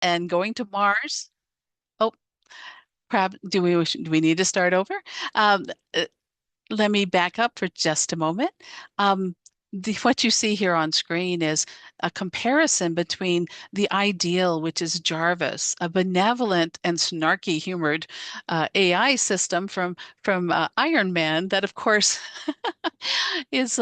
and going to Mars. Oh, perhaps do we need to start over? Um, uh, Let me back up for just a moment. Um, what you see here on screen is a comparison between the ideal, which is Jarvis, a benevolent and snarky humored AI system from Iron Man, that of course is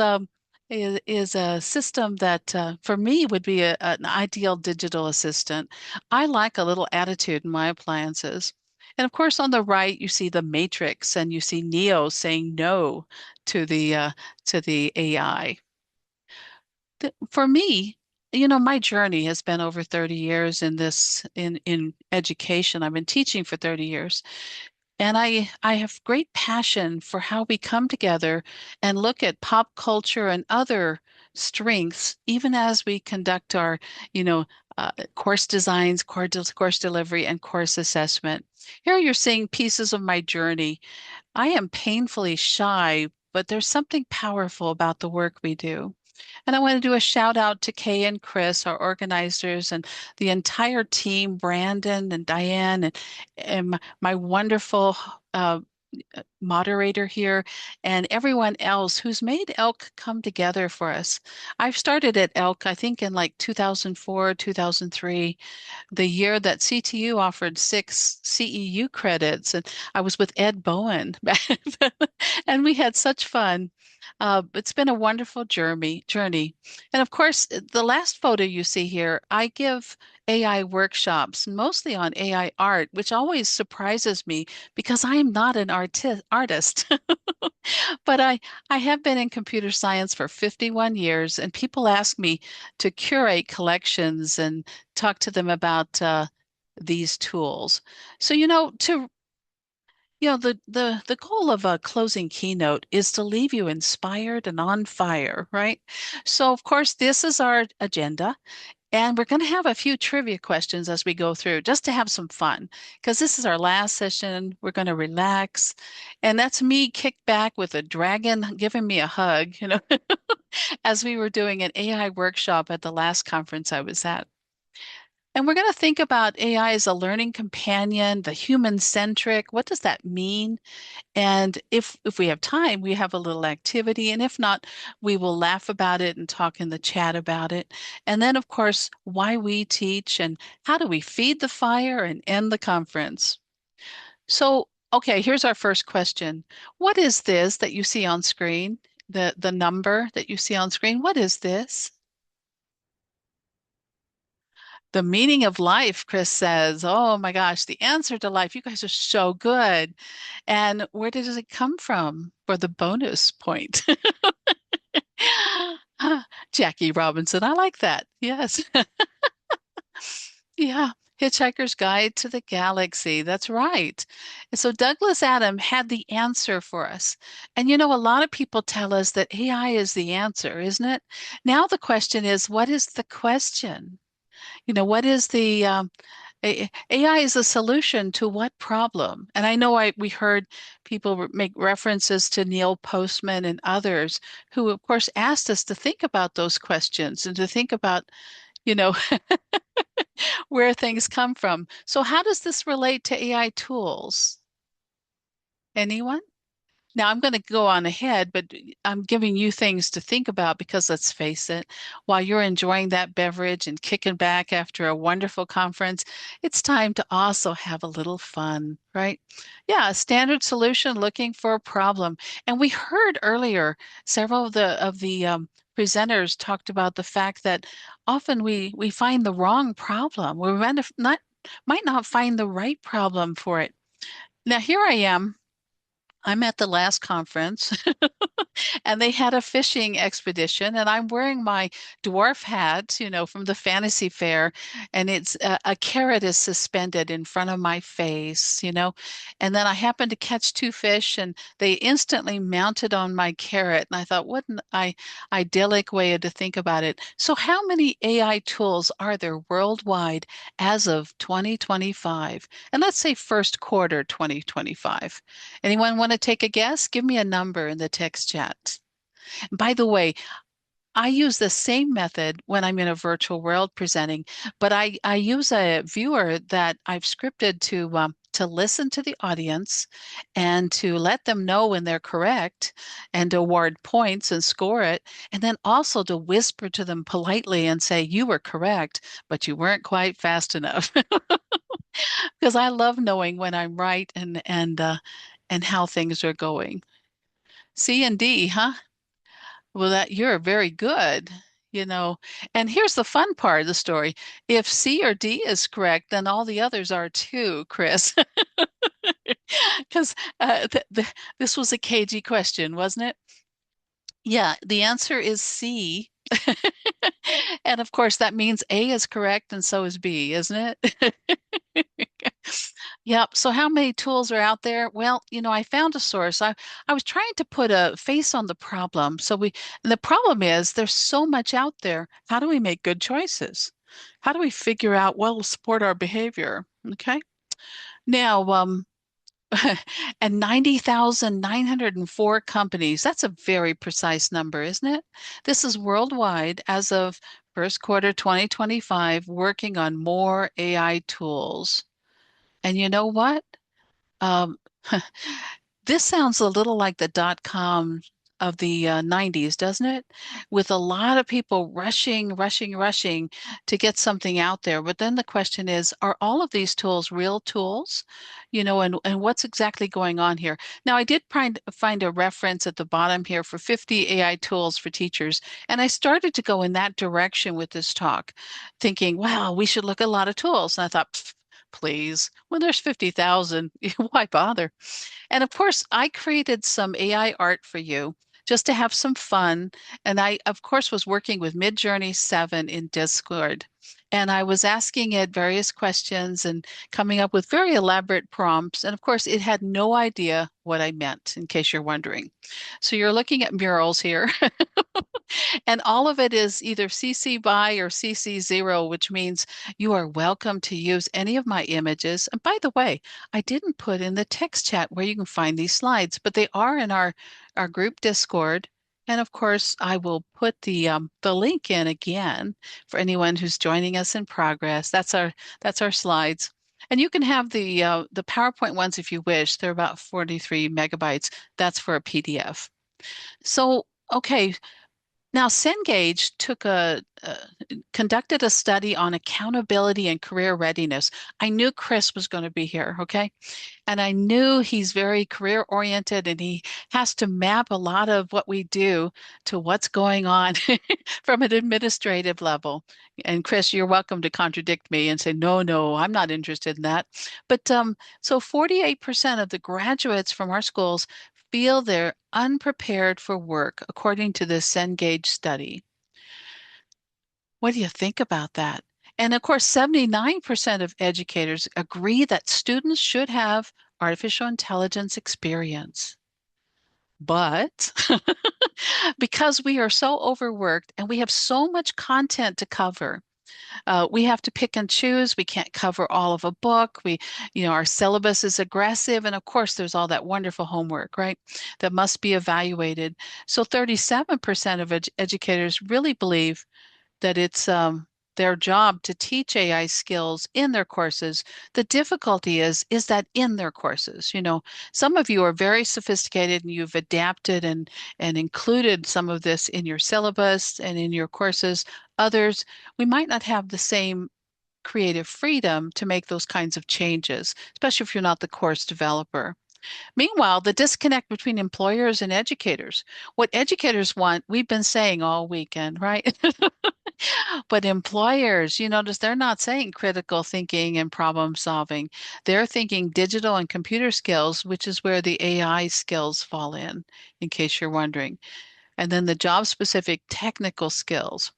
is a system that for me would be an ideal digital assistant. I like a little attitude in my appliances. And of course, on the right, you see the Matrix and you see Neo saying no to the AI. For me, my journey has been over 30 years in this in education. I've been teaching for 30 years. And I have great passion for how we come together and look at pop culture and other strengths, even as we conduct our, you know, course designs, course delivery, and course assessment. Here you're seeing pieces of my journey. I am painfully shy, but there's something powerful about the work we do. And I want to do a shout out to Kay and Chris, our organizers, and the entire team, Brandon and Diane, and my wonderful uh, moderator here, and everyone else who's made ELK come together for us. I've started at ELK, I think, in like 2004, 2003, the year that CTU offered 6 CEU credits, and I was with Ed Bowen, and we had such fun. It's been a wonderful journey. And of course, the last photo you see here, I give AI workshops, mostly on AI art, which always surprises me because I am not an artist. But I have been in computer science for 51 years, and people ask me to curate collections and talk to them about these tools. So, the goal of a closing keynote is to leave you inspired and on fire, right? So, of course, this is our agenda. And we're going to have a few trivia questions as we go through, just to have some fun, because this is our last session. We're going to relax. And that's me kicked back with a dragon giving me a hug, as we were doing an AI workshop at the last conference I was at. And we're going to think about AI as a learning companion, the human-centric. What does that mean? And if we have time, we have a little activity. And if not, we will laugh about it and talk in the chat about it. And then, of course, why we teach and how do we feed the fire and end the conference. So, okay, here's our first question. What is this that you see on screen? The number that you see on screen, what is this? The meaning of life, Chris says. Oh my gosh, the answer to life. You guys are so good. And where does it come from for the bonus point? Jackie Robinson, I like that. Yes. Yeah. Hitchhiker's Guide to the Galaxy. That's right. And so Douglas Adam had the answer for us. And a lot of people tell us that AI is the answer, isn't it? Now the question is, what is the question? What is AI is a solution to what problem? And I know we heard people make references to Neil Postman and others who, of course, asked us to think about those questions and to think about, you know, where things come from. So how does this relate to AI tools? Anyone? Now I'm going to go on ahead, but I'm giving you things to think about because let's face it, while you're enjoying that beverage and kicking back after a wonderful conference, it's time to also have a little fun, right? Yeah, a standard solution looking for a problem. And we heard earlier several of the presenters talked about the fact that often we find the wrong problem. We might not find the right problem for it. Now here I am. I'm at the last conference and they had a fishing expedition and I'm wearing my dwarf hat, from the fantasy fair and it's a carrot is suspended in front of my face, and then I happened to catch 2 fish and they instantly mounted on my carrot and I thought what an idyllic way to think about it. So how many AI tools are there worldwide as of 2025? And let's say first quarter 2025. Anyone want to take a guess? Give me a number in the text chat. By the way, I use the same method when I'm in a virtual world presenting, but I use a viewer that I've scripted to listen to the audience and to let them know when they're correct and to award points and score it, and then also to whisper to them politely and say, you were correct, but you weren't quite fast enough. Because I love knowing when I'm right and how things are going. C and D, huh? Well, that you're very good, you know. And here's the fun part of the story. If C or D is correct, then all the others are too, Chris. Because this was a cagey question, wasn't it? Yeah, the answer is C. And of course, that means A is correct and so is B, isn't it? Yep. So how many tools are out there? Well, I found a source. I was trying to put a face on the problem. And the problem is there's so much out there. How do we make good choices? How do we figure out what will support our behavior? Okay. Now, and 90,904 companies. That's a very precise number, isn't it? This is worldwide as of first quarter 2025, working on more AI tools. And you know what? Um, this sounds a little like the dot-com of the 90s, doesn't it? With a lot of people rushing, rushing, rushing to get something out there. But then the question is, are all of these tools real tools? And what's exactly going on here? Now, I did find a reference at the bottom here for 50 AI tools for teachers. And I started to go in that direction with this talk, thinking, wow, we should look at a lot of tools. And I thought, "Pff, please, when there's 50,000, why bother?" And of course, I created some AI art for you just to have some fun. And I, of course, was working with Midjourney 7 in Discord. And I was asking it various questions and coming up with very elaborate prompts. And of course, it had no idea what I meant, in case you're wondering. So you're looking at murals here. And all of it is either CC BY or CC 0, which means you are welcome to use any of my images. And by the way, I didn't put in the text chat where you can find these slides, but they are in our group Discord. And of course, I will put the link in again for anyone who's joining us in progress. That's our slides. And you can have the PowerPoint ones if you wish. They're about 43 megabytes. That's for a PDF. So, okay, now, Cengage conducted a study on accountability and career readiness. I knew Chris was going to be here, okay? And I knew he's very career oriented and he has to map a lot of what we do to what's going on from an administrative level. And Chris, you're welcome to contradict me and say, no, no, I'm not interested in that. But so 48% of the graduates from our schools feel they're unprepared for work, according to the Cengage study. What do you think about that? And of course, 79% of educators agree that students should have artificial intelligence experience. But because we are so overworked and we have so much content to cover, we have to pick and choose. We can't cover all of a book. Our syllabus is aggressive. And of course, there's all that wonderful homework, right? That must be evaluated. So 37% of educators really believe that it's their job to teach AI skills in their courses. The difficulty is that in their courses, some of you are very sophisticated and you've adapted and included some of this in your syllabus and in your courses. Others, we might not have the same creative freedom to make those kinds of changes, especially if you're not the course developer. Meanwhile, the disconnect between employers and educators. What educators want, we've been saying all weekend, right? But employers, you notice they're not saying critical thinking and problem solving. They're thinking digital and computer skills, which is where the AI skills fall in case you're wondering. And then the job specific technical skills.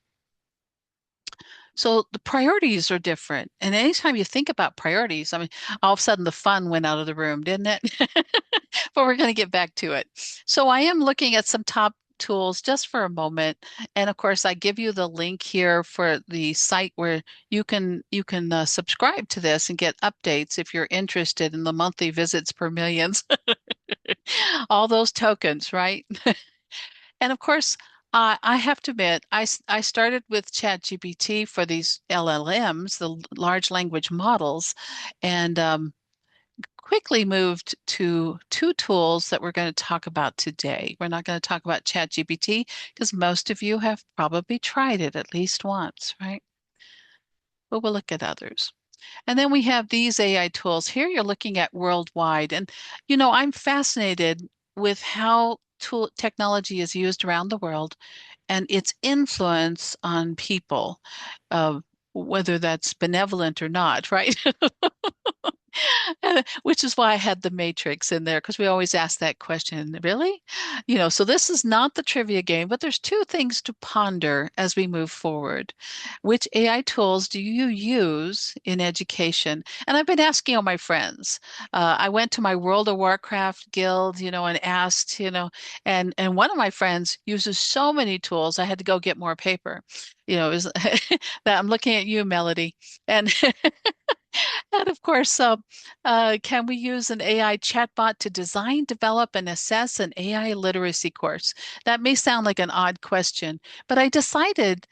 So the priorities are different. And anytime you think about priorities, I mean, all of a sudden the fun went out of the room, didn't it? But we're going to get back to it. So I am looking at some top tools just for a moment. And of course, I give you the link here for the site where you can subscribe to this and get updates if you're interested in the monthly visits per millions. All those tokens, right? And of course, I have to admit, I started with ChatGPT for these LLMs, the large language models, and quickly moved to two tools that we're going to talk about today. We're not going to talk about ChatGPT because most of you have probably tried it at least once, right? But we'll look at others. And then we have these AI tools. Here you're looking at worldwide. And, I'm fascinated with how technology is used around the world and its influence on people, uh, whether that's benevolent or not, right? Which is why I had the Matrix in there, because we always ask that question, really? So this is not the trivia game, but there's two things to ponder as we move forward. Which AI tools do you use in education? And I've been asking all my friends. I went to my World of Warcraft guild, and asked, and one of my friends uses so many tools, I had to go get more paper. It was that I'm looking at you, Melody. And and of course, can we use an AI chatbot to design, develop, and assess an AI literacy course? That may sound like an odd question, but I decided,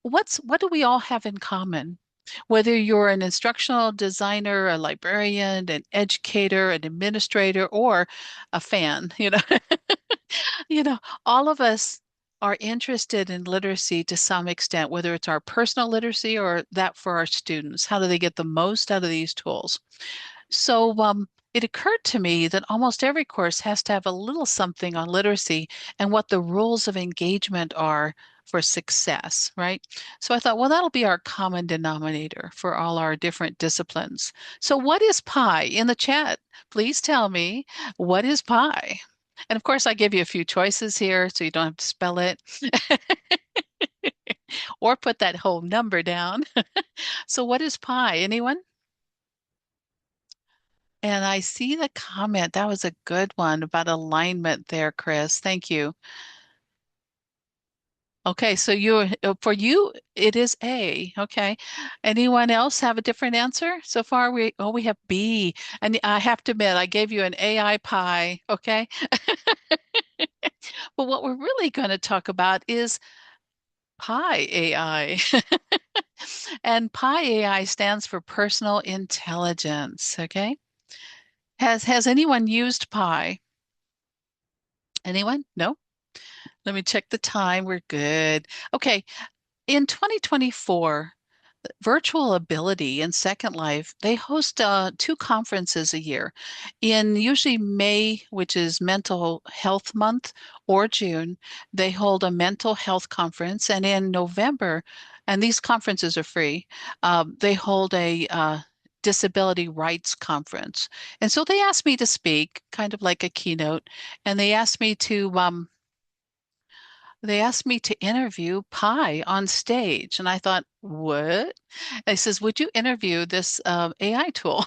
what do we all have in common? Whether you're an instructional designer, a librarian, an educator, an administrator, or a fan, you know, all of us are interested in literacy to some extent, whether it's our personal literacy or that for our students. How do they get the most out of these tools? So it occurred to me that almost every course has to have a little something on literacy and what the rules of engagement are for success, right? So I thought, well, that'll be our common denominator for all our different disciplines. So what is pi? In the chat, please tell me, what is pi? And of course, I give you a few choices here so you don't have to spell it or put that whole number down. So what is pi? Anyone? And I see the comment. That was a good one about alignment there, Chris. Thank you. Okay, so for you it is A. Okay. Anyone else have a different answer? So far we have B. And I have to admit I gave you an AI pie, okay? But what we're really going to talk about is Pi AI. And Pi AI stands for personal intelligence, okay? Has anyone used Pi? Anyone? No? Let me check the time. We're good. Okay. In 2024, Virtual Ability and Second Life, they host two conferences a year. In usually May, which is Mental Health Month, or June, they hold a mental health conference. And in November, and these conferences are free, they hold a disability rights conference. And so they asked me to speak, kind of like a keynote, and they asked me to interview Pi on stage. And I thought, what? And he says, would you interview this AI tool?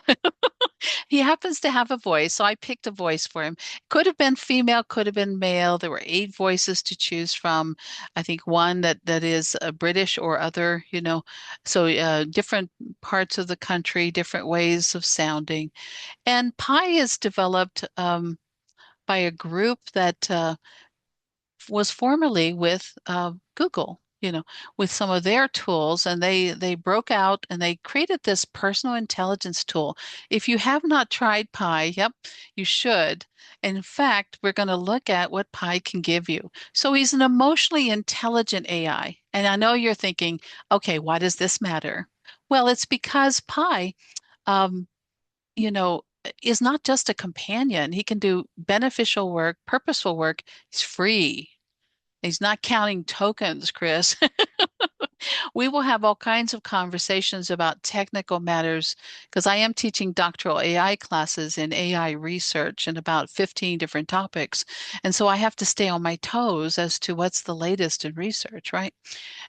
He happens to have a voice, so I picked a voice for him. Could have been female, could have been male. There were eight voices to choose from. I think one that is British or other, so different parts of the country, different ways of sounding. And Pi is developed by a group that was formerly with Google, with some of their tools, and they broke out and they created this personal intelligence tool. If you have not tried Pi, yep, you should. In fact, we're going to look at what Pi can give you. So he's an emotionally intelligent AI. And I know you're thinking, okay, why does this matter? Well, it's because Pi, um, you know, is not just a companion. He can do beneficial work, purposeful work. He's free. He's not counting tokens, Chris. We will have all kinds of conversations about technical matters because I am teaching doctoral AI classes in AI research and about 15 different topics. And so I have to stay on my toes as to what's the latest in research, right?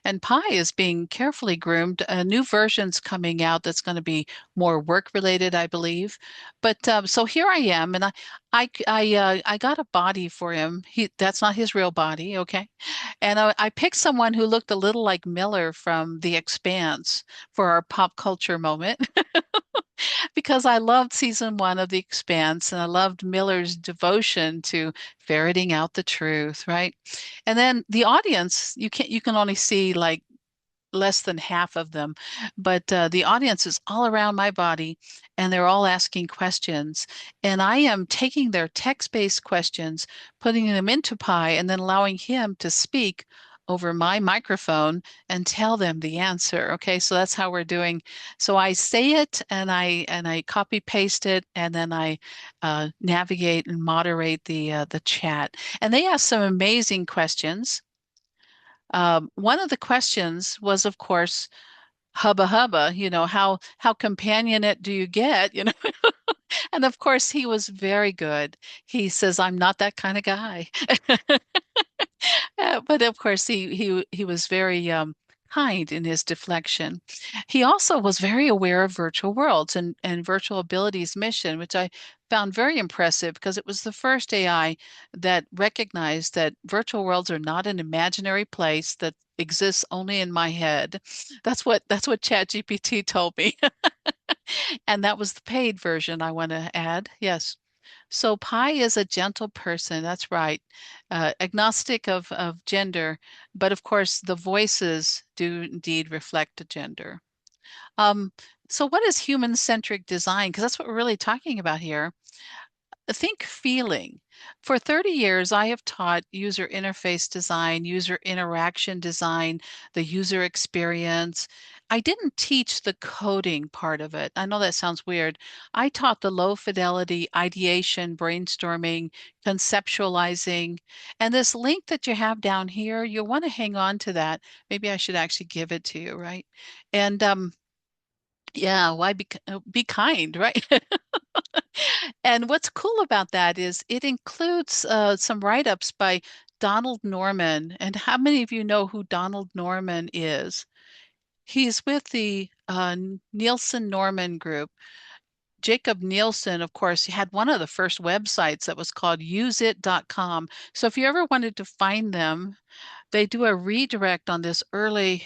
And Pi is being carefully groomed. A new version's coming out that's going to be more work related, I believe. But so here I am, and I got a body for him. That's not his real body, okay? And I picked someone who looked a little like Miller from The Expanse for our pop culture moment. because I loved season one of The Expanse and I loved Miller's devotion to ferreting out the truth, right? And then the audience, you can only see like less than half of them, but the audience is all around my body and they're all asking questions. And I am taking their text-based questions, putting them into Pi, and then allowing him to speak over my microphone and tell them the answer. Okay, so that's how we're doing. So I say it and I copy paste it and then I navigate and moderate the chat. And they ask some amazing questions. One of the questions was, of course, hubba hubba, how companionate do you get, And of course, he was very good. He says, I'm not that kind of guy. But of course, he was very kind in his deflection. He also was very aware of virtual worlds and virtual abilities mission, which I found very impressive because it was the first AI that recognized that virtual worlds are not an imaginary place that exists only in my head. That's what ChatGPT told me. And that was the paid version I want to add. Yes. So Pi is a gentle person. That's right. Agnostic of gender, but of course the voices do indeed reflect a gender. Um, so what is human-centric design? Because that's what we're really talking about here. Think feeling. For 30 years, I have taught user interface design, user interaction design, the user experience. I didn't teach the coding part of it. I know that sounds weird. I taught the low fidelity ideation, brainstorming, conceptualizing. And this link that you have down here, you'll want to hang on to that. Maybe I should actually give it to you, right? And yeah, why be kind, right? And what's cool about that is it includes some write-ups by Donald Norman. And how many of you know who Donald Norman is? He's with the Nielsen Norman Group. Jacob Nielsen, of course, had one of the first websites that was called useit.com. So if you ever wanted to find them, they do a redirect on this early.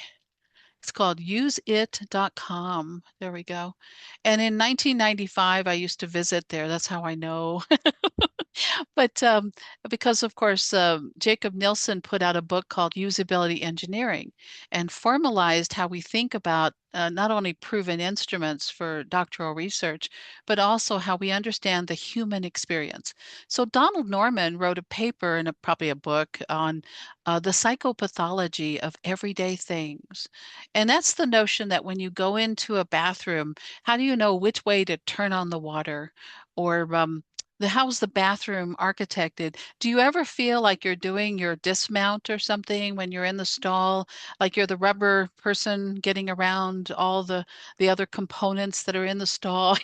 It's called useit.com. There we go. And in 1995, I used to visit there. That's how I know. But because, of course, Jacob Nielsen put out a book called Usability Engineering and formalized how we think about not only proven instruments for doctoral research, but also how we understand the human experience. So Donald Norman wrote a paper and probably a book on the psychopathology of everyday things. And that's the notion that when you go into a bathroom, how do you know which way to turn on the water? Or how's the bathroom architected? Do you ever feel like you're doing your dismount or something when you're in the stall, like you're the rubber person getting around all the other components that are in the stall?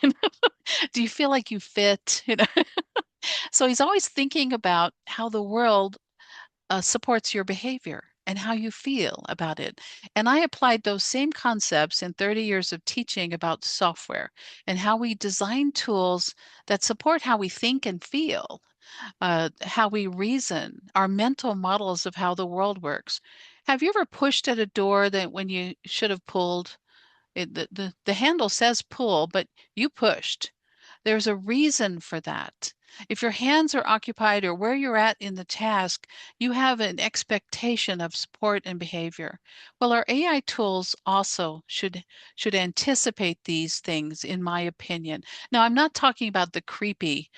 Do you feel like you fit? So he's always thinking about how the world supports your behavior and how you feel about it. And I applied those same concepts in 30 years of teaching about software and how we design tools that support how we think and feel, how we reason, our mental models of how the world works. Have you ever pushed at a door that when you should have pulled? The handle says pull, but you pushed. There's a reason for that. If your hands are occupied or where you're at in the task, you have an expectation of support and behavior. Well, our AI tools also should anticipate these things, in my opinion. Now, I'm not talking about the creepy.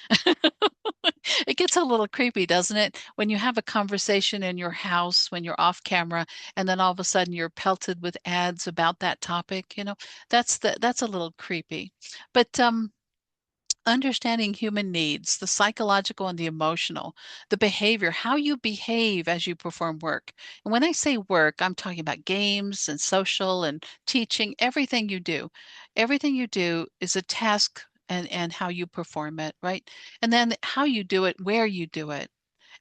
It gets a little creepy, doesn't it? When you have a conversation in your house, when you're off camera, and then all of a sudden you're pelted with ads about that topic, that's a little creepy. But understanding human needs, the psychological and the emotional, the behavior, how you behave as you perform work. And when I say work, I'm talking about games and social and teaching, everything you do. Everything you do is a task and how you perform it, right? And then how you do it, where you do it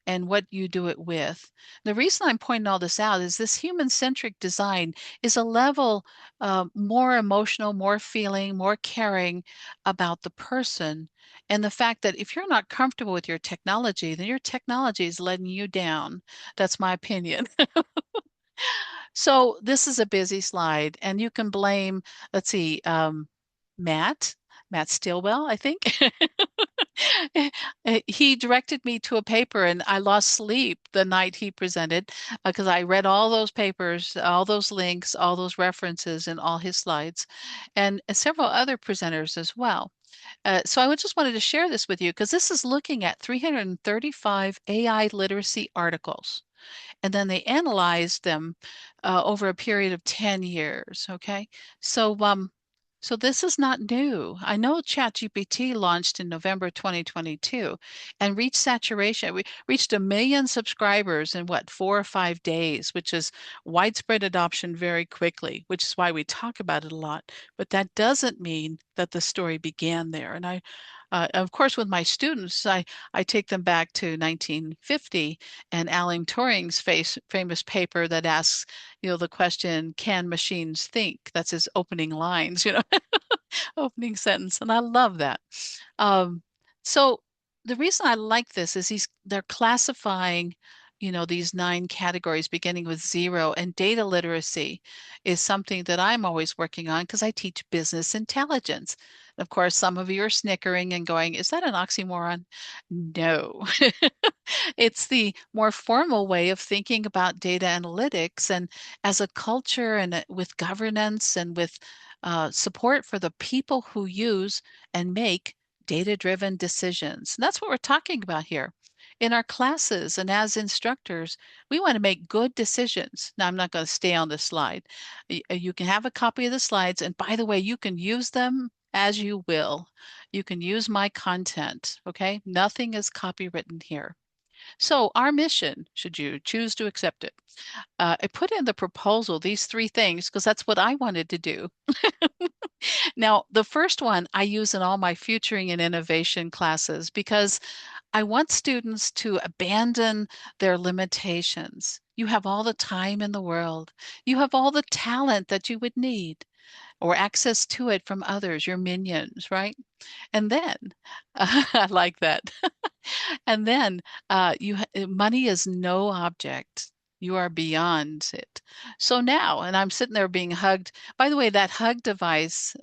and what you do it with. The reason I'm pointing all this out is this human-centric design is a level more emotional, more feeling, more caring about the person. And the fact that if you're not comfortable with your technology, then your technology is letting you down. That's my opinion. So this is a busy slide, and you can blame, let's see, Matt. Matt Stilwell, I think. He directed me to a paper, and I lost sleep the night he presented because I read all those papers, all those links, all those references in all his slides, and several other presenters as well. So I just wanted to share this with you because this is looking at 335 AI literacy articles, and then they analyzed them over a period of 10 years. Okay. So, so this is not new. I know ChatGPT launched in November 2022 and reached saturation. We reached 1 million subscribers in what, 4 or 5 days, which is widespread adoption very quickly, which is why we talk about it a lot. But that doesn't mean that the story began there. And of course, with my students, I take them back to 1950 and Alan Turing's famous paper that asks, the question, can machines think? That's his opening lines, opening sentence. And I love that. Um, so the reason I like this is they're classifying, these 9 categories beginning with 0, and data literacy is something that I'm always working on because I teach business intelligence. Of course, some of you are snickering and going, is that an oxymoron? No. It's the more formal way of thinking about data analytics and as a culture and with governance and with support for the people who use and make data-driven decisions. And that's what we're talking about here. In our classes and as instructors, we want to make good decisions. Now, I'm not going to stay on this slide. You can have a copy of the slides, and by the way, you can use them as you will. You can use my content, okay? Nothing is copywritten here. So our mission, should you choose to accept it, I put in the proposal these 3 things because that's what I wanted to do. Now, the first one I use in all my futuring and innovation classes because I want students to abandon their limitations. You have all the time in the world. You have all the talent that you would need or access to it from others, your minions, right? And then, I like that. And then money is no object. You are beyond it. So now, and I'm sitting there being hugged. By the way, that hug device,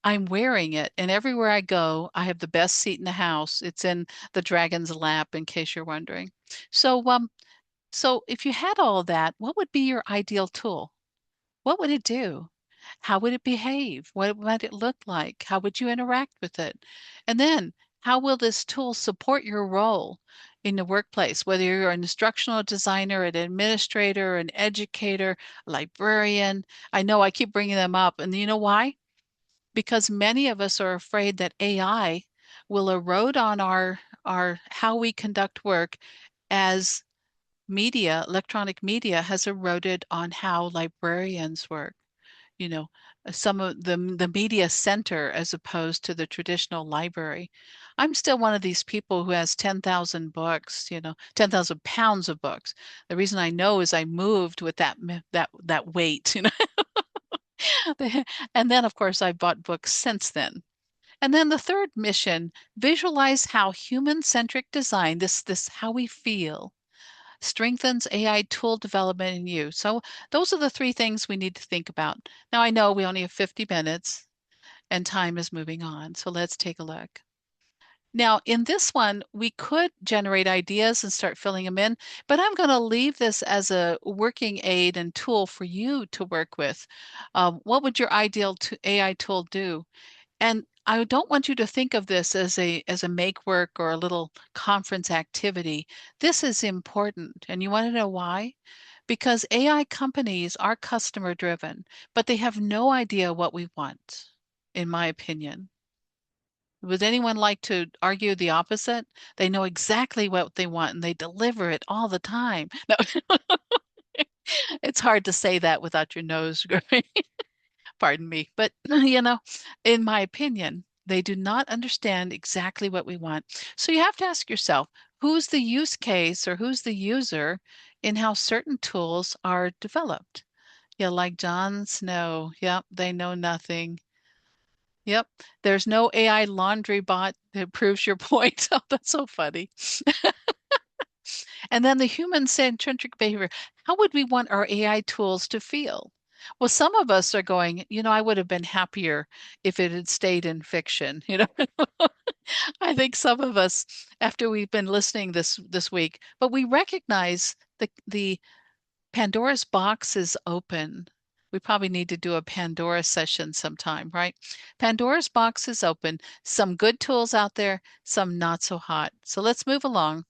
I'm wearing it, and everywhere I go, I have the best seat in the house. It's in the dragon's lap, in case you're wondering. So if you had all that, what would be your ideal tool? What would it do? How would it behave? What might it look like? How would you interact with it? And then, how will this tool support your role in the workplace, whether you're an instructional designer, an administrator, an educator, a librarian? I know I keep bringing them up. And you know why? Because many of us are afraid that AI will erode on our how we conduct work as electronic media has eroded on how librarians work. you know, some of the media center as opposed to the traditional library. I'm still one of these people who has 10,000 books, 10,000 pounds of books. The reason I know is I moved with that weight. And then of course I bought books since then. And then the third mission, visualize how human-centric design, this how we feel, strengthens AI tool development and use. So those are the 3 things we need to think about. Now I know we only have 50 minutes and time is moving on. So let's take a look. Now, in this one, we could generate ideas and start filling them in, but I'm going to leave this as a working aid and tool for you to work with. What would your ideal AI tool do? And I don't want you to think of this as a make work or a little conference activity. This is important. And you want to know why? Because AI companies are customer driven, but they have no idea what we want, in my opinion. Would anyone like to argue the opposite? They know exactly what they want and they deliver it all the time. No, it's hard to say that without your nose growing. Pardon me. But, in my opinion, they do not understand exactly what we want. So you have to ask yourself, who's the use case or who's the user in how certain tools are developed? Yeah, like Jon Snow. Yep, they know nothing. Yep, there's no AI laundry bot that proves your point. Oh, that's so funny. And then the human-centric behavior. How would we want our AI tools to feel? Well, some of us are going, I would have been happier if it had stayed in fiction. I think some of us, after we've been listening this week, but we recognize the Pandora's box is open. We probably need to do a Pandora session sometime, right? Pandora's box is open. Some good tools out there, some not so hot. So let's move along.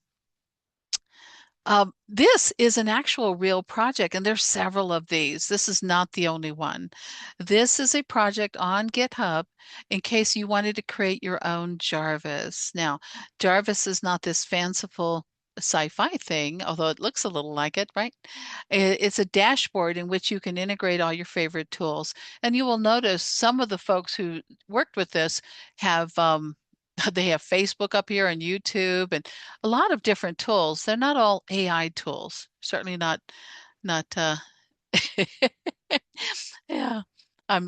This is an actual real project, and there's several of these. This is not the only one. This is a project on GitHub in case you wanted to create your own Jarvis. Now, Jarvis is not this fanciful sci-fi thing, although it looks a little like it, right? It's a dashboard in which you can integrate all your favorite tools. And you will notice some of the folks who worked with this have they have Facebook up here and YouTube and a lot of different tools. They're not all AI tools. Certainly not yeah. I'm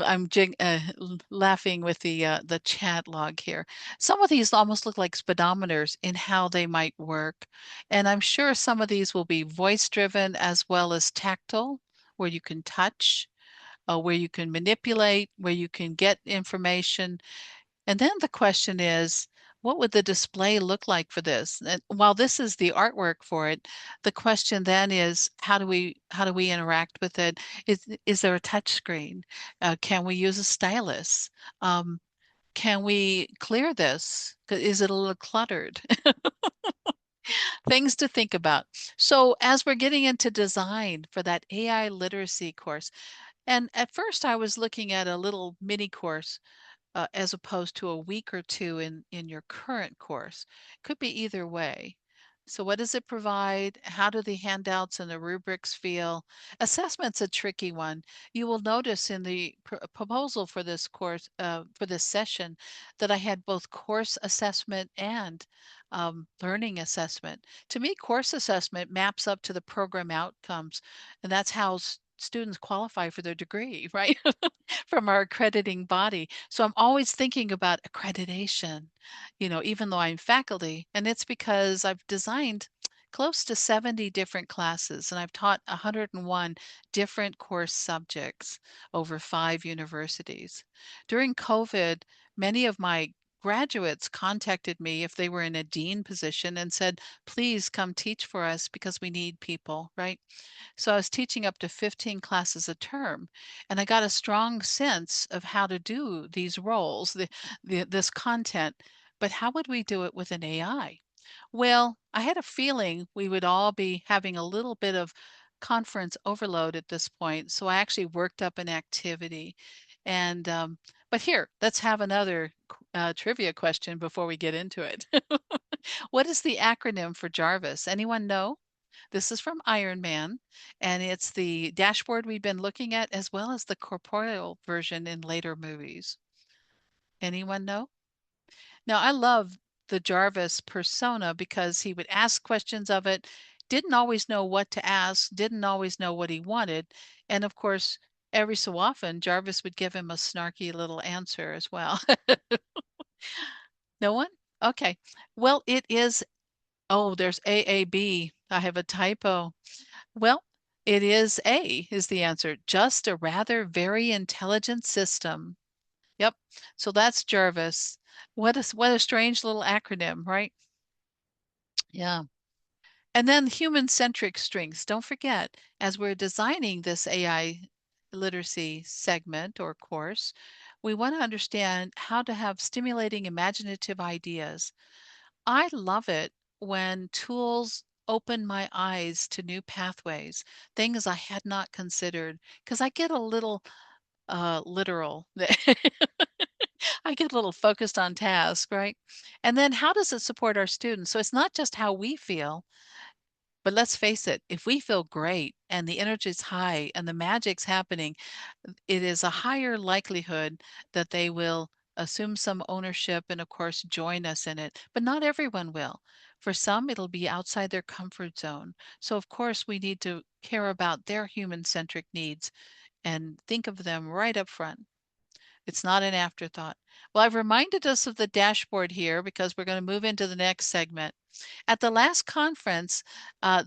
laughing with the chat log here. Some of these almost look like speedometers in how they might work. And I'm sure some of these will be voice driven as well as tactile, where you can touch, where you can manipulate, where you can get information. And then the question is, what would the display look like for this? And while this is the artwork for it, the question then is, how do we interact with it? Is there a touch screen? Can we use a stylus? Um, can we clear this? Is it a little cluttered? Things to think about. So as we're getting into design for that AI literacy course, and at first I was looking at a little mini course as opposed to a week or two in your current course. Could be either way. So what does it provide? How do the handouts and the rubrics feel? Assessment's a tricky one. You will notice in the proposal for this course, for this session, that I had both course assessment and learning assessment. To me, course assessment maps up to the program outcomes, and that's how students qualify for their degree, right? From our accrediting body. So I'm always thinking about accreditation, even though I'm faculty. And it's because I've designed close to 70 different classes and I've taught 101 different course subjects over 5 universities. During COVID, many of my graduates contacted me if they were in a dean position and said, please come teach for us because we need people, right? So I was teaching up to 15 classes a term, and I got a strong sense of how to do these roles, this content. But how would we do it with an AI? Well, I had a feeling we would all be having a little bit of conference overload at this point. So I actually worked up an activity. And, but here, let's have another trivia question before we get into it. What is the acronym for Jarvis? Anyone know? This is from Iron Man, and it's the dashboard we've been looking at, as well as the corporeal version in later movies. Anyone know? Now, I love the Jarvis persona because he would ask questions of it, didn't always know what to ask, didn't always know what he wanted. And of course, every so often, Jarvis would give him a snarky little answer as well. No one? Okay. Well, it is, oh, there's AAB. I have a typo. Well, it is A is the answer. Just a rather very intelligent system. Yep. So that's Jarvis. What a strange little acronym, right? Yeah. And then human-centric strengths. Don't forget, as we're designing this AI literacy segment or course, we want to understand how to have stimulating imaginative ideas. I love it when tools open my eyes to new pathways, things I had not considered, because I get a little literal. I get a little focused on task, right? And then how does it support our students? So it's not just how we feel, but let's face it, if we feel great and the energy is high and the magic's happening, it is a higher likelihood that they will assume some ownership and, of course, join us in it. But not everyone will. For some, it'll be outside their comfort zone. So, of course, we need to care about their human-centric needs and think of them right up front. It's not an afterthought. Well, I've reminded us of the dashboard here because we're going to move into the next segment. At the last conference,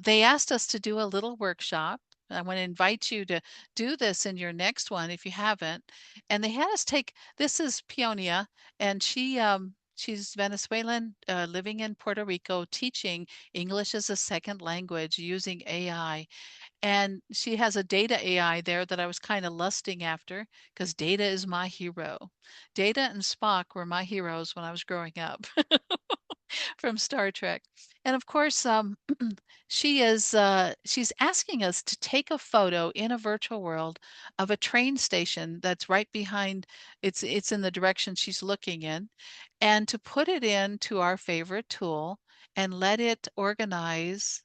they asked us to do a little workshop. I want to invite you to do this in your next one if you haven't. And they had us take, this is Peonia, and she's Venezuelan, living in Puerto Rico, teaching English as a second language using AI. And she has a data AI there that I was kind of lusting after because Data is my hero. Data and Spock were my heroes when I was growing up from Star Trek. And of course, she's asking us to take a photo in a virtual world of a train station that's right behind, it's in the direction she's looking in, and to put it into our favorite tool and let it organize.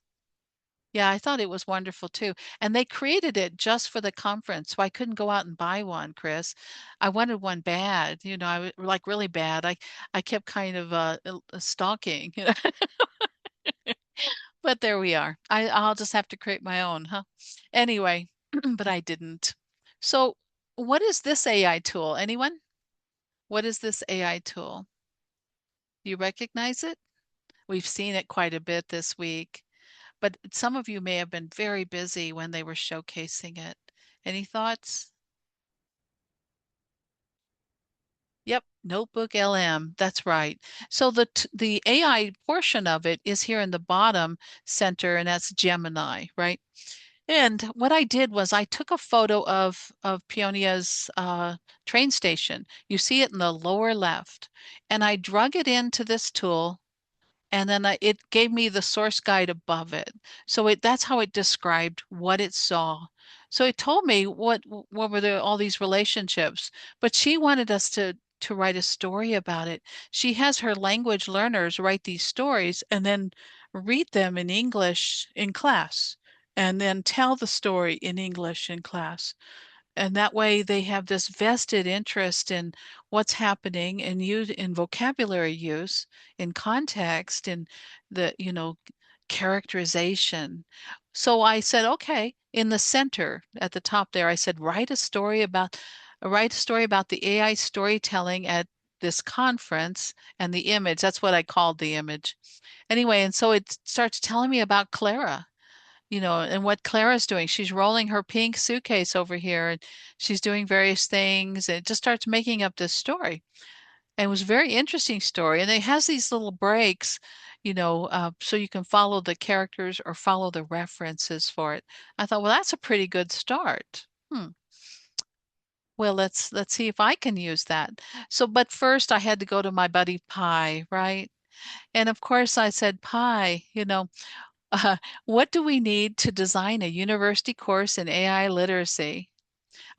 Yeah, I thought it was wonderful too. And they created it just for the conference. So I couldn't go out and buy one, Chris. I wanted one bad, I was like really bad. I kept kind of stalking, But there we are. I'll just have to create my own, huh? Anyway, but I didn't. So what is this AI tool? Anyone? What is this AI tool? You recognize it? We've seen it quite a bit this week, but some of you may have been very busy when they were showcasing it. Any thoughts? Yep, Notebook LM. That's right. So the AI portion of it is here in the bottom center, and that's Gemini, right? And what I did was I took a photo of Peonia's train station. You see it in the lower left, and I drug it into this tool, and then it gave me the source guide above it. So that's how it described what it saw. So it told me what were all these relationships, but she wanted us to write a story about it. She has her language learners write these stories and then read them in English in class, and then tell the story in English in class. And that way they have this vested interest in what's happening and use in vocabulary use, in context, in the characterization. So I said, okay, in the center at the top there, I said, write a story about the AI storytelling at this conference and the image. That's what I called the image. Anyway, and so it starts telling me about Clara, and what Clara's doing. She's rolling her pink suitcase over here and she's doing various things. And it just starts making up this story. And it was a very interesting story. And it has these little breaks, so you can follow the characters or follow the references for it. I thought, well, that's a pretty good start. Well, let's see if I can use that. So, but first I had to go to my buddy Pi, right? And of course I said, Pi, uh, what do we need to design a university course in AI literacy?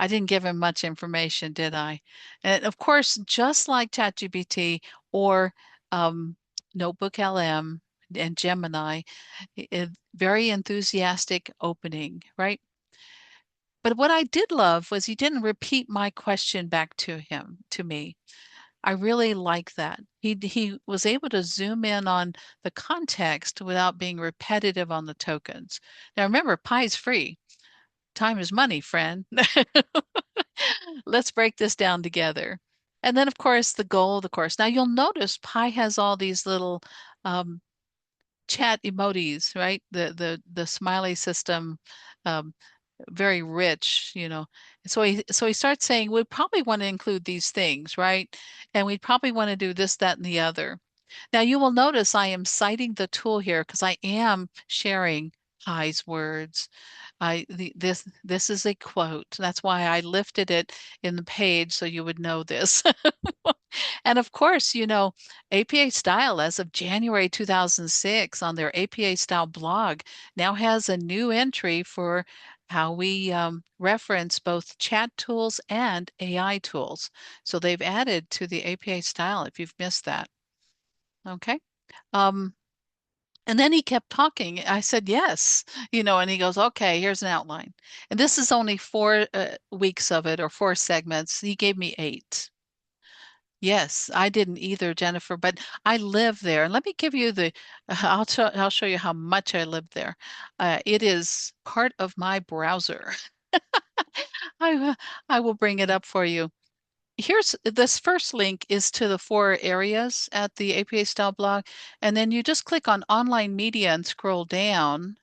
I didn't give him much information, did I? And of course, just like ChatGPT or um, Notebook LM and Gemini, very enthusiastic opening, right? But what I did love was he didn't repeat my question back to me. I really like that. He was able to zoom in on the context without being repetitive on the tokens. Now remember, pi is free. Time is money, friend. Let's break this down together. And then, of course, the goal of the course. Now you'll notice pi has all these little um, chat emojis, right? The smiley system, um, very rich. So he starts saying we probably want to include these things, right? And we probably want to do this, that, and the other. Now you will notice I am citing the tool here because I am sharing Pi's words. This is a quote. That's why I lifted it in the page so you would know this. And of course, APA Style, as of January 2006, on their APA Style blog, now has a new entry for how we reference both chat tools and AI tools. So they've added to the APA Style if you've missed that. Okay. Um, and then he kept talking. I said, yes, and he goes, okay, here's an outline. And this is only 4 weeks of it or 4 segments. He gave me 8. Yes, I didn't either, Jennifer, but I live there. And let me give you I'll show you how much I live there. It is part of my browser. I, will- I will bring it up for you. Here's this first link is to the 4 areas at the APA Style blog. And then you just click on online media and scroll down.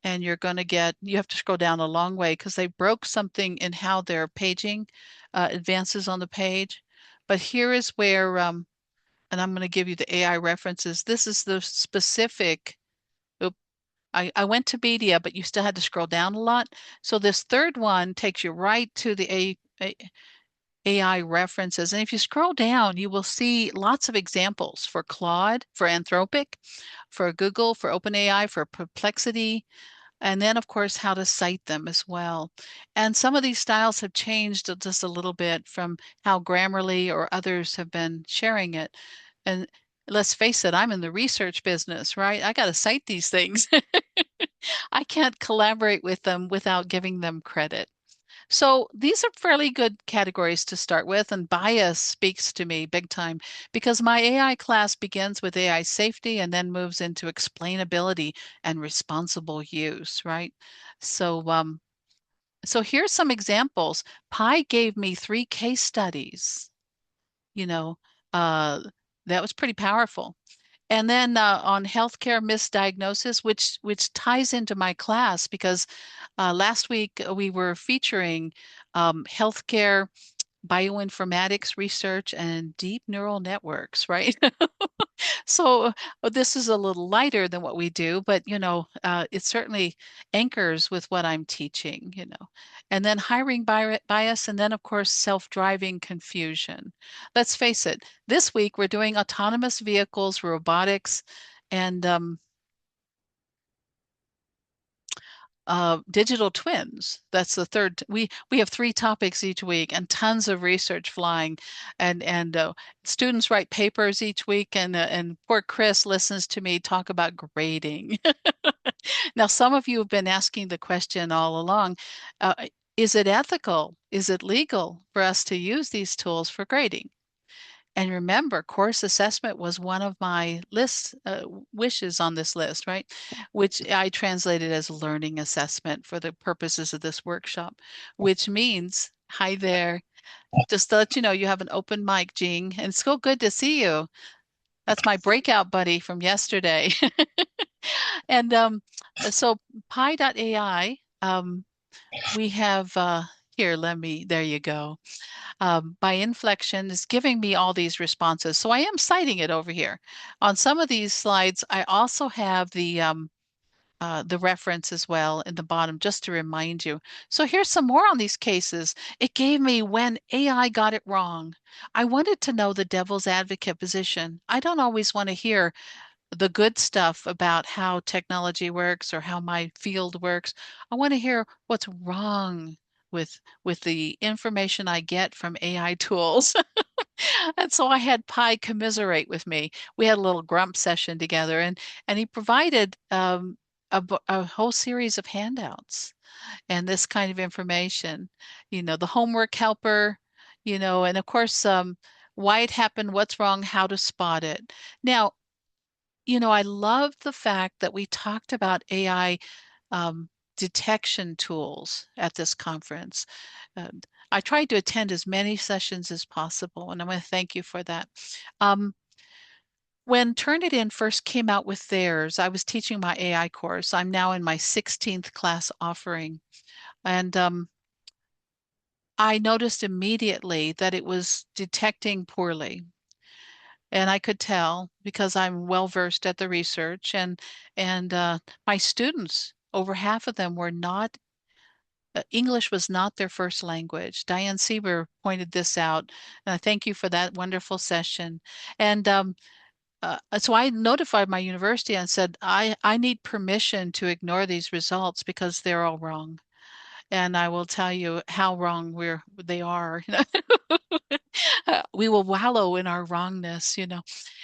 and you have to scroll down a long way because they broke something in how their paging advances on the page. But here is where, and I'm going to give you the AI references. This is the specific. Oop, I went to media, but you still had to scroll down a lot. So this third one takes you right to the AI references. And if you scroll down, you will see lots of examples for Claude, for Anthropic, for Google, for OpenAI, for Perplexity, and then, of course, how to cite them as well. And some of these styles have changed just a little bit from how Grammarly or others have been sharing it. And let's face it, I'm in the research business, right? I got to cite these things. I can't collaborate with them without giving them credit. So these are fairly good categories to start with, and bias speaks to me big time because my AI class begins with AI safety and then moves into explainability and responsible use, right? So, so here's some examples. Pi gave me 3 case studies, you know, uh, that was pretty powerful. And then on healthcare misdiagnosis, which ties into my class because last week we were featuring healthcare bioinformatics research and deep neural networks, right? So this is a little lighter than what we do, but it certainly anchors with what I'm teaching. And then hiring bias, and then of course self-driving confusion. Let's face it, this week we're doing autonomous vehicles, robotics, and digital twins. That's the third. We have 3 topics each week and tons of research flying, and students write papers each week, and poor Chris listens to me talk about grading. Now, some of you have been asking the question all along, uh, is it ethical? Is it legal for us to use these tools for grading? And remember, course assessment was one of my wishes on this list, right? Which I translated as learning assessment for the purposes of this workshop, which means, hi there, just to let you know, you have an open mic, Jean, and it's so good to see you. That's my breakout buddy from yesterday. And so Pi.ai, we have here, there you go. By inflection is giving me all these responses. So I am citing it over here. On some of these slides, I also have the reference as well in the bottom, just to remind you. So here's some more on these cases. It gave me when AI got it wrong. I wanted to know the devil's advocate position. I don't always want to hear the good stuff about how technology works or how my field works. I want to hear what's wrong with the information I get from AI tools. And so I had Pi commiserate with me. We had a little grump session together, and he provided a whole series of handouts and this kind of information. The homework helper, and of course, why it happened, what's wrong, how to spot it. Now, I love the fact that we talked about AI detection tools at this conference. Uh, I tried to attend as many sessions as possible, and I want to thank you for that. Um, when Turnitin first came out with theirs, I was teaching my AI course. I'm now in my 16th class offering, and I noticed immediately that it was detecting poorly. And I could tell because I'm well versed at the research, and my students, over half of them were not English was not their first language. Diane Sieber pointed this out, and I thank you for that wonderful session. And so I notified my university and said, I need permission to ignore these results because they're all wrong. And I will tell you how wrong they are. We will wallow in our wrongness.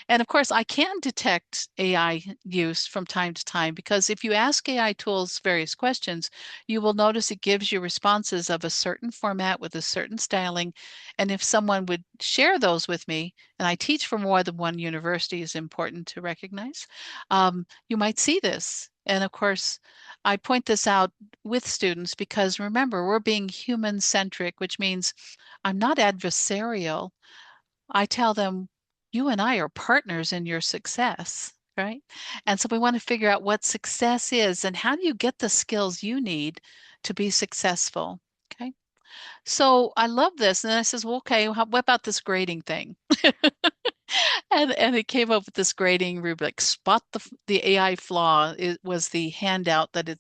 And of course, I can detect AI use from time to time because if you ask AI tools various questions, you will notice it gives you responses of a certain format with a certain styling. And if someone would share those with me, and I teach for more than one university is important to recognize, you might see this. And of course, I point this out with students because remember, we're being human-centric, which means I'm not adversarial. I tell them, you and I are partners in your success. right? And so we want to figure out what success is and how do you get the skills you need to be successful. Okay. So I love this. And then I says, well, okay, what about this grading thing? And it came up with this grading rubric. Spot the AI flaw. It was the handout that it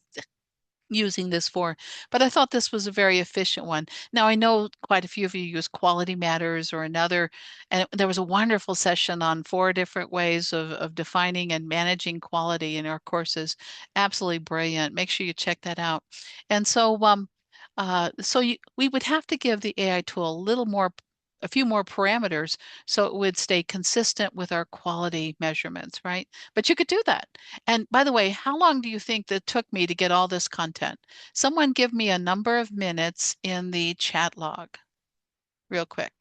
using this for, but I thought this was a very efficient one. Now, I know quite a few of you use Quality Matters or another, and there was a wonderful session on 4 different ways of defining and managing quality in our courses. Absolutely brilliant. Make sure you check that out. And so, we would have to give the AI tool a few more parameters so it would stay consistent with our quality measurements, right? But you could do that. And by the way, how long do you think that took me to get all this content? Someone give me a number of minutes in the chat log, real quick.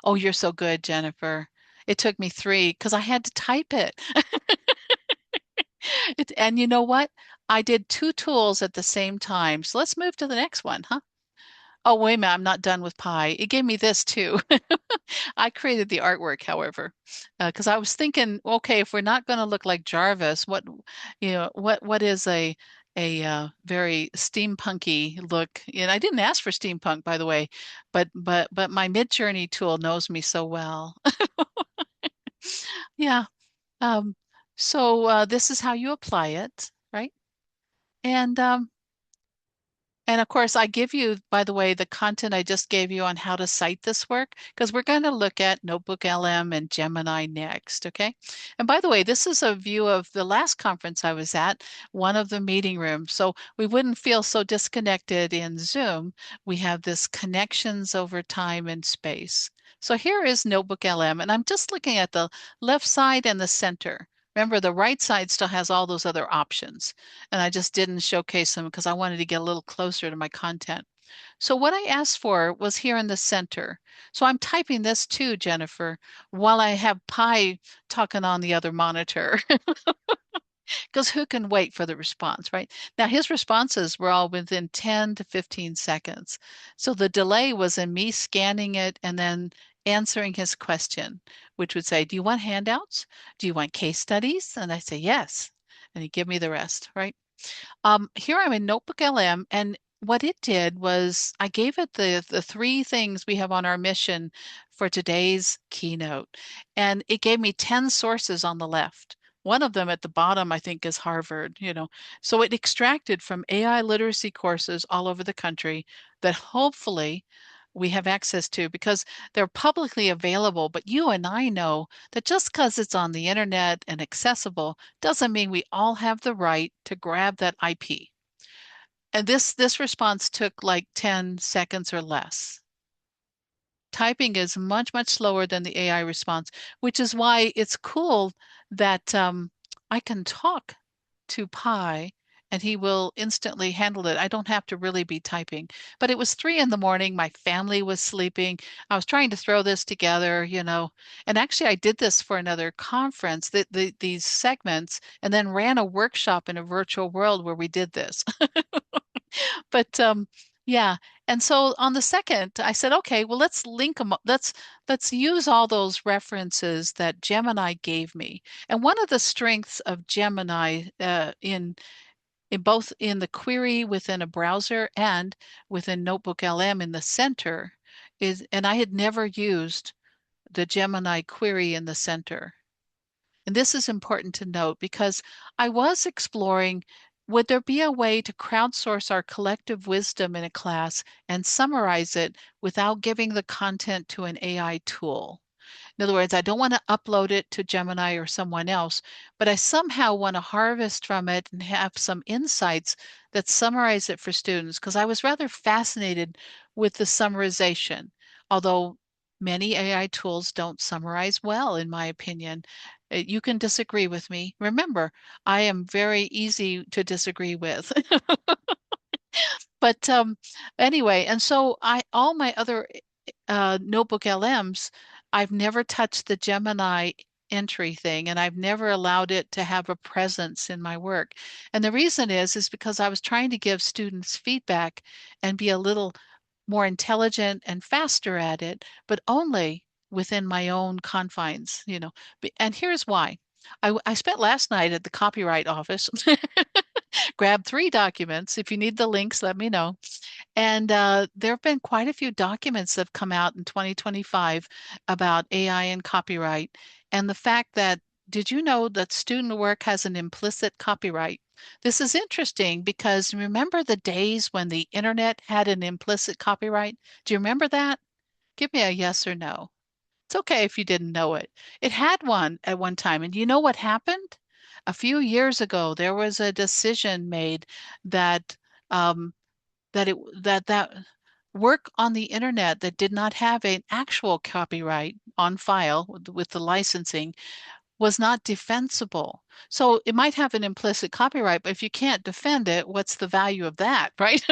Oh, you're so good, Jennifer. It took me 3 because I had to type it. And you know what? I did 2 tools at the same time. So let's move to the next one, huh? Oh, wait a minute, I'm not done with Pi. It gave me this too. I created the artwork, however, because I was thinking, okay, if we're not going to look like Jarvis, what is a very steampunky look? And I didn't ask for steampunk, by the way, but my Midjourney tool knows me so well. Yeah. Um, so this is how you apply it, right? And of course, I give you, by the way, the content I just gave you on how to cite this work, because we're going to look at Notebook LM and Gemini next, okay? And by the way, this is a view of the last conference I was at, one of the meeting rooms. So we wouldn't feel so disconnected in Zoom. We have this connections over time and space. So here is Notebook LM, and I'm just looking at the left side and the center. Remember, the right side still has all those other options and I just didn't showcase them because I wanted to get a little closer to my content. So what I asked for was here in the center. So I'm typing this too, Jennifer, while I have Pi talking on the other monitor, because who can wait for the response, right? Now his responses were all within 10 to 15 seconds. So the delay was in me scanning it and then answering his question, which would say, do you want handouts? Do you want case studies? And I say, yes. And he'd give me the rest, right? Here I'm in Notebook LM, and what it did was I gave it the 3 things we have on our mission for today's keynote, and it gave me 10 sources on the left. One of them at the bottom, I think, is Harvard, So it extracted from AI literacy courses all over the country that hopefully we have access to because they're publicly available. But you and I know that just because it's on the internet and accessible doesn't mean we all have the right to grab that IP. And this response took like 10 seconds or less. Typing is much, much slower than the AI response, which is why it's cool that I can talk to Pi and he will instantly handle it. I don't have to really be typing. But it was 3 in the morning. My family was sleeping. I was trying to throw this together. And actually, I did this for another conference, these segments, and then ran a workshop in a virtual world where we did this. But yeah. And so on the second, I said, okay, well, let's link them. Let's use all those references that Gemini gave me. And one of the strengths of Gemini in both in the query within a browser and within Notebook LM in the center is, and I had never used the Gemini query in the center. And this is important to note because I was exploring, would there be a way to crowdsource our collective wisdom in a class and summarize it without giving the content to an AI tool? In other words, I don't want to upload it to Gemini or someone else, but I somehow want to harvest from it and have some insights that summarize it for students because I was rather fascinated with the summarization, although many AI tools don't summarize well, in my opinion. You can disagree with me. Remember, I am very easy to disagree with. But anyway, and so all my other Notebook LMs, I've never touched the Gemini entry thing, and I've never allowed it to have a presence in my work. And the reason is because I was trying to give students feedback and be a little more intelligent and faster at it, but only within my own confines. And here's why. I spent last night at the copyright office, grabbed 3 documents. If you need the links, let me know. And there have been quite a few documents that have come out in 2025 about AI and copyright. And the fact that, did you know that student work has an implicit copyright? This is interesting because remember the days when the internet had an implicit copyright? Do you remember that? Give me a yes or no. It's okay if you didn't know it. It had one at one time. And you know what happened? A few years ago, there was a decision made that um, that work on the internet that did not have an actual copyright on file with the licensing was not defensible. So it might have an implicit copyright, but if you can't defend it, what's the value of that, right?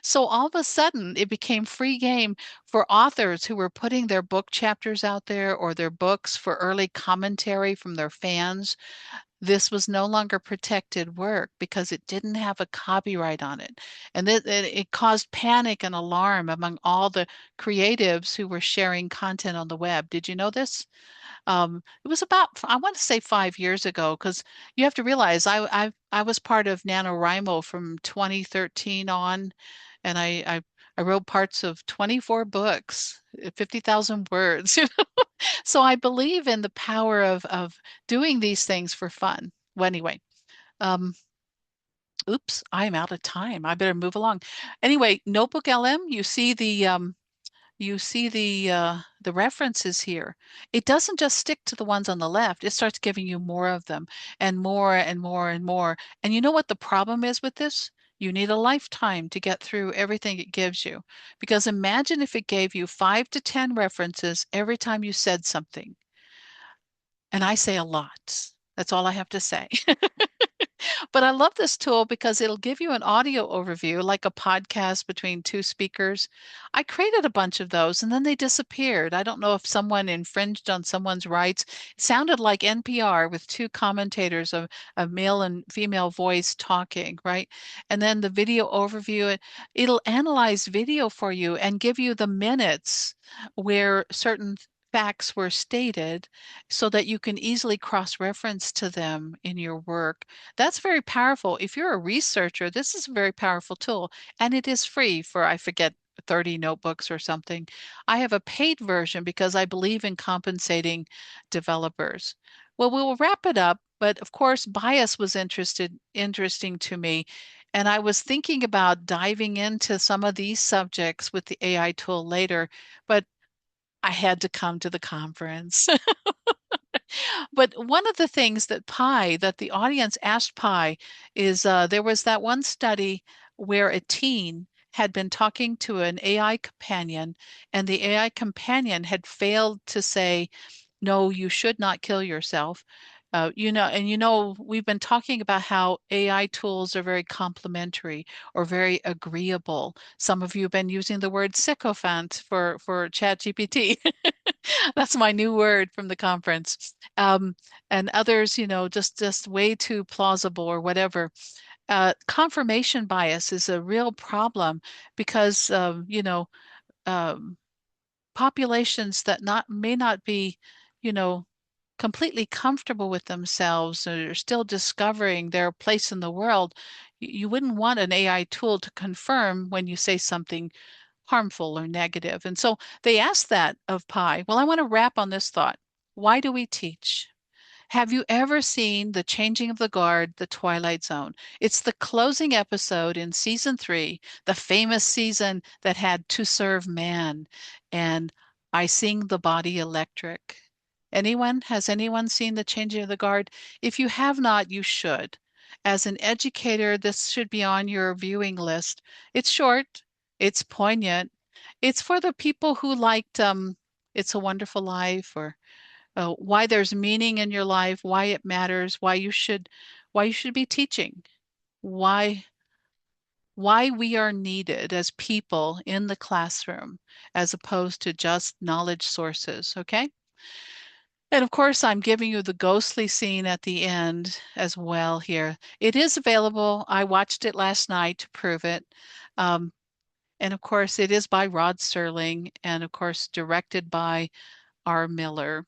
So all of a sudden, it became free game for authors who were putting their book chapters out there or their books for early commentary from their fans. This was no longer protected work because it didn't have a copyright on it. And it caused panic and alarm among all the creatives who were sharing content on the web. Did you know this? It was about, I want to say 5 years ago, because you have to realize I was part of NaNoWriMo from 2013 on, and I wrote parts of 24 books, 50,000 words. So I believe in the power of doing these things for fun. Well, anyway, um, oops, I'm out of time. I better move along. Anyway, Notebook LM, you see the references here. It doesn't just stick to the ones on the left. It starts giving you more of them and more and more and more. And you know what the problem is with this? You need a lifetime to get through everything it gives you. Because imagine if it gave you 5 to 10 references every time you said something. And I say a lot. That's all I have to say. But I love this tool because it'll give you an audio overview, like a podcast between two speakers. I created a bunch of those and then they disappeared. I don't know if someone infringed on someone's rights. It sounded like NPR with two commentators, a male and female voice talking, right? And then the video overview, it'll analyze video for you and give you the minutes where certain facts were stated so that you can easily cross-reference to them in your work. That's very powerful. If you're a researcher, this is a very powerful tool, and it is free for, I forget, 30 notebooks or something. I have a paid version because I believe in compensating developers. Well, we will wrap it up, but of course, bias was interesting to me. And I was thinking about diving into some of these subjects with the AI tool later, but I had to come to the conference. But one of the things that the audience asked Pi is there was that one study where a teen had been talking to an AI companion, and the AI companion had failed to say, no, you should not kill yourself. We've been talking about how AI tools are very complementary or very agreeable. Some of you have been using the word sycophant for ChatGPT. That's my new word from the conference. And others, just way too plausible or whatever. Confirmation bias is a real problem because, um, populations that not may not be, you know, completely comfortable with themselves or are still discovering their place in the world, you wouldn't want an AI tool to confirm when you say something harmful or negative. And so they asked that of Pi. Well, I want to wrap on this thought. Why do we teach? Have you ever seen The Changing of the Guard, The Twilight Zone? It's the closing episode in season 3, the famous season that had To Serve Man and I Sing the Body Electric. Has anyone seen The Changing of the Guard? If you have not, you should. As an educator, this should be on your viewing list. It's short, it's poignant. It's for the people who liked It's a Wonderful Life or why there's meaning in your life, why it matters, why you should be teaching, why why we are needed as people in the classroom as opposed to just knowledge sources, okay? And of course, I'm giving you the ghostly scene at the end as well here. It is available. I watched it last night to prove it. Um, and of course, it is by Rod Serling and of course, directed by R. Miller.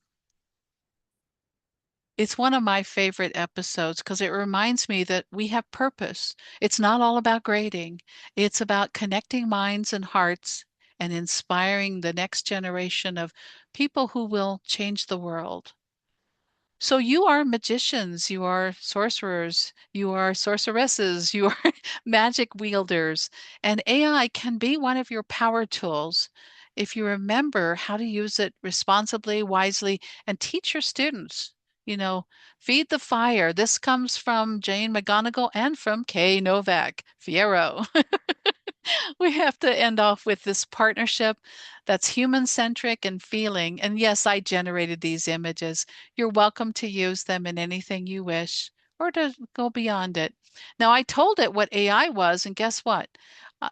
It's one of my favorite episodes because it reminds me that we have purpose. It's not all about grading. It's about connecting minds and hearts and inspiring the next generation of people who will change the world. So you are magicians, you are sorcerers, you are sorceresses, you are magic wielders, and AI can be one of your power tools if you remember how to use it responsibly, wisely, and teach your students. You know, feed the fire. This comes from Jane McGonigal and from Kay Novak, Fiero. We have to end off with this partnership that's human-centric and feeling. And yes, I generated these images. You're welcome to use them in anything you wish or to go beyond it. Now, I told it what AI was, and guess what?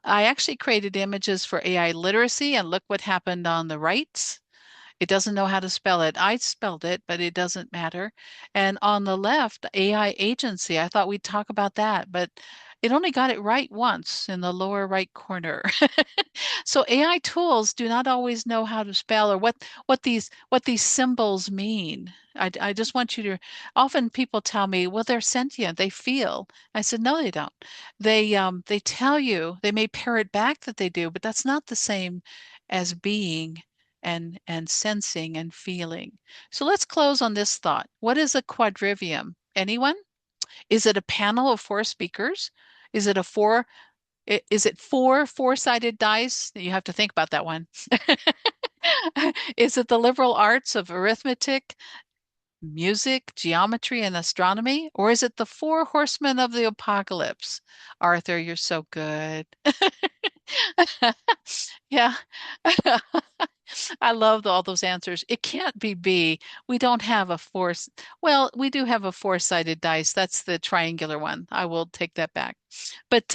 I actually created images for AI literacy, and look what happened on the right. It doesn't know how to spell it. I spelled it, but it doesn't matter. And on the left, AI agency. I thought we'd talk about that, but it only got it right once in the lower right corner. So AI tools do not always know how to spell or what these symbols mean. I just want you to, often people tell me, well, they're sentient, they feel. I said, no, they don't. They tell you, they may parrot back that they do, but that's not the same as being and sensing and feeling. So let's close on this thought. What is a quadrivium? Anyone? Is it a panel of four speakers? Is it a four? Is it four-sided dice? You have to think about that one. Is it the liberal arts of arithmetic, music, geometry, and astronomy? Or is it the four horsemen of the apocalypse? Arthur, you're so good. Yeah. I love all those answers. It can't be B. We don't have a four. Well, we do have a four-sided dice. That's the triangular one. I will take that back. But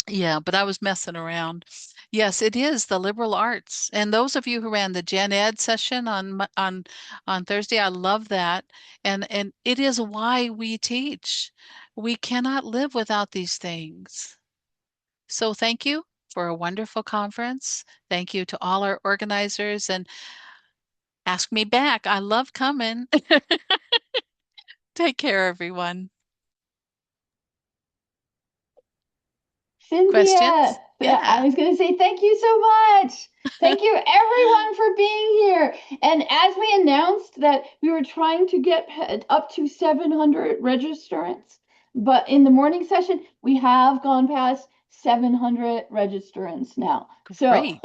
yeah, but I was messing around. Yes, it is the liberal arts. And those of you who ran the Gen Ed session on Thursday, I love that. And it is why we teach. We cannot live without these things. So thank you for a wonderful conference. Thank you to all our organizers and ask me back. I love coming. Take care, everyone. Cynthia, Questions? I Yeah, was going to say thank you so much. Thank you everyone for being here. And as we announced that we were trying to get up to 700 registrants, but in the morning session, we have gone past 700 registrants now. So great.